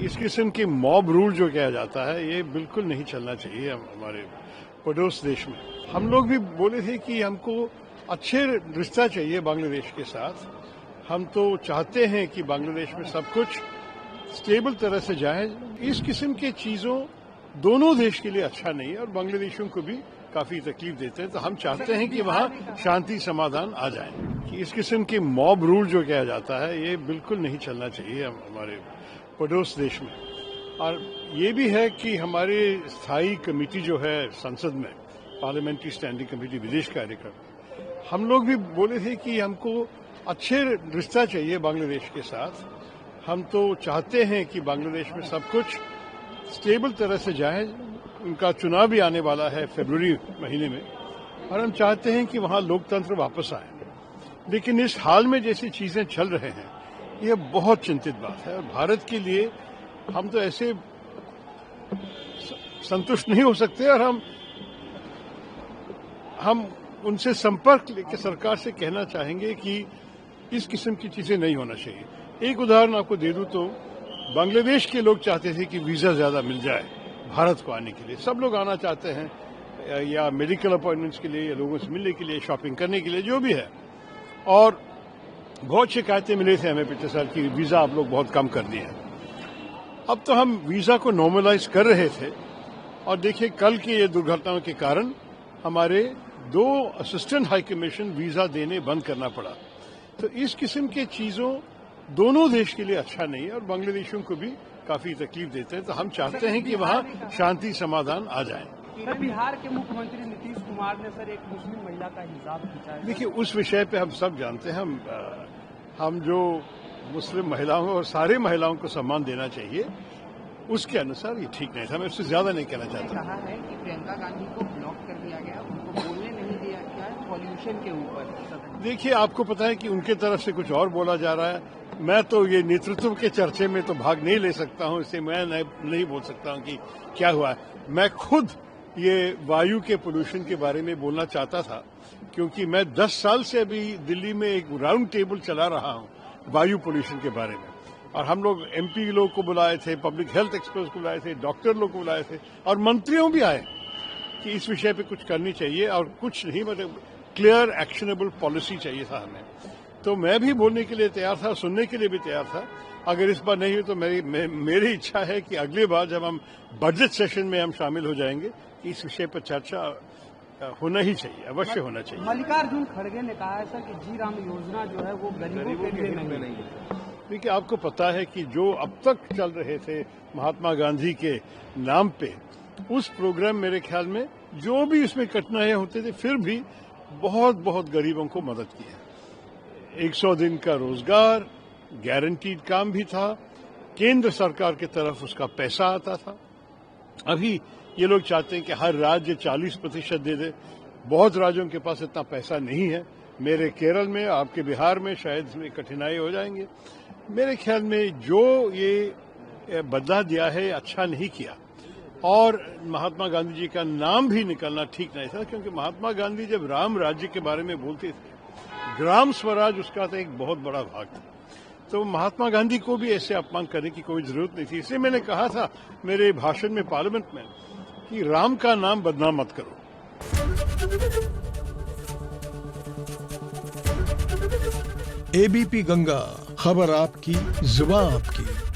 इस किस्म के मॉब रूल जो किया जाता है ये बिल्कुल नहीं चलना चाहिए हमारे पड़ोस देश में। हम लोग भी बोले थे कि हमको अच्छे रिश्ता चाहिए बांग्लादेश के साथ। हम तो चाहते हैं कि बांग्लादेश में सब कुछ स्टेबल तरह से जाए। इस किस्म की चीजों दोनों देश के लिए अच्छा नहीं है और बांग्लादेशियों को भी काफी तकलीफ देते हैं। तो हम चाहते हैं कि वहाँ शांति समाधान आ जाए। कि इस किस्म के मॉब रूल जो किया जाता है ये बिल्कुल नहीं चलना चाहिए हमारे पड़ोस देश में। और ये भी है कि हमारी स्थायी कमेटी जो है संसद में, पार्लियामेंट्री स्टैंडिंग कमेटी विदेश कार्यक्रम, हम लोग भी बोले थे कि हमको अच्छे रिश्ता चाहिए बांग्लादेश के साथ। हम तो चाहते हैं कि बांग्लादेश में सब कुछ स्टेबल तरह से जाए। उनका चुनाव भी आने वाला है फरवरी महीने में और हम चाहते हैं कि वहाँ लोकतंत्र वापस आए। लेकिन इस हाल में जैसी चीजें चल रहे हैं ये बहुत चिंतित बात है और भारत के लिए हम तो ऐसे संतुष्ट नहीं हो सकते और हम उनसे संपर्क लेकर सरकार से कहना चाहेंगे कि इस किस्म की चीजें नहीं होना चाहिए। एक उदाहरण आपको दे दूं तो बांग्लादेश के लोग चाहते थे कि वीजा ज्यादा मिल जाए भारत को आने के लिए। सब लोग आना चाहते हैं या मेडिकल अपॉइंटमेंट्स के लिए या लोगों से मिलने के लिए, शॉपिंग करने के लिए, जो भी है। और बहुत शिकायतें मिली थी हमें पिछले साल की वीजा आप लोग बहुत कम कर दिए हैं। अब तो हम वीजा को नॉर्मलाइज कर रहे थे और देखिए कल की ये दुर्घटनाओं के कारण हमारे 2 असिस्टेंट हाई कमीशन वीजा देने बंद करना पड़ा। तो इस किस्म की चीजों दोनों देश के लिए अच्छा नहीं है और बांग्लादेशियों को भी काफी तकलीफ देते हैं। तो हम चाहते हैं कि वहाँ शांति समाधान आ जाए। सर, बिहार के मुख्यमंत्री नीतीश कुमार ने सर एक मुस्लिम महिला का हिजाब खींचा है। देखिए उस विषय पे हम सब जानते हैं। हम जो मुस्लिम महिलाओं और सारे महिलाओं को सम्मान देना चाहिए उसके अनुसार ये ठीक नहीं था। मैं उससे ज्यादा नहीं कहना चाहता। कहा है कि प्रियंका गांधी को ब्लॉक कर दिया गया, उनको बोलने नहीं दिया गया है पॉल्यूशन के ऊपर। देखिए आपको पता है कि उनके तरफ से कुछ और बोला जा रहा है। मैं तो ये नेतृत्व के चर्चे में तो भाग नहीं ले सकता हूं, इससे मैं नहीं बोल सकता हूं कि क्या हुआ है। मैं खुद ये वायु के पोल्यूशन के बारे में बोलना चाहता था क्योंकि मैं 10 साल से अभी दिल्ली में एक राउंड टेबल चला रहा हूं वायु पोल्यूशन के बारे में। और हम लोग एमपी लोग को बुलाए थे, पब्लिक हेल्थ एक्सपर्ट्स को बुलाए थे, डॉक्टर लोग को बुलाए थे और मंत्रियों भी आए कि इस विषय पे कुछ करनी चाहिए और कुछ नहीं, मतलब क्लियर एक्शनेबल पॉलिसी चाहिए था हमें। तो मैं भी बोलने के लिए तैयार था, सुनने के लिए भी तैयार था। अगर इस बार नहीं हुई तो मेरी इच्छा है कि अगली बार जब हम बजट सेशन में हम शामिल हो जाएंगे इस विषय पर चर्चा होना ही चाहिए, अवश्य होना चाहिए। मल्लिकार्जुन खड़गे ने कहा है सर कि जी राम योजना जो है वो गरीबों के लिए नहीं है। देखिए आपको पता है कि जो अब तक चल रहे थे महात्मा गांधी के नाम पे उस प्रोग्राम, मेरे ख्याल में जो भी इसमें कठिनाइयां होते थे फिर भी बहुत गरीबों को मदद की है। 100 दिन का रोजगार, गारंटीड काम भी था, केंद्र सरकार की तरफ उसका पैसा आता था। अभी ये लोग चाहते हैं कि हर राज्य 40% दे दे। बहुत राज्यों के पास इतना पैसा नहीं है। मेरे केरल में, आपके बिहार में शायद इसमें कठिनाई हो जाएंगे। मेरे ख्याल में जो ये बदला दिया है अच्छा नहीं किया और महात्मा गांधी जी का नाम भी निकलना ठीक नहीं था क्योंकि महात्मा गांधी जब राम राज्य के बारे में बोलते थे, ग्राम स्वराज उसका तो एक बहुत बड़ा भाग था। तो महात्मा गांधी को भी ऐसे अपमान करने की कोई जरूरत नहीं थी। इसलिए मैंने कहा था मेरे भाषण में पार्लियामेंट में कि राम का नाम बदनाम मत करो। एबीपी गंगा, खबर आपकी, जुबान आपकी।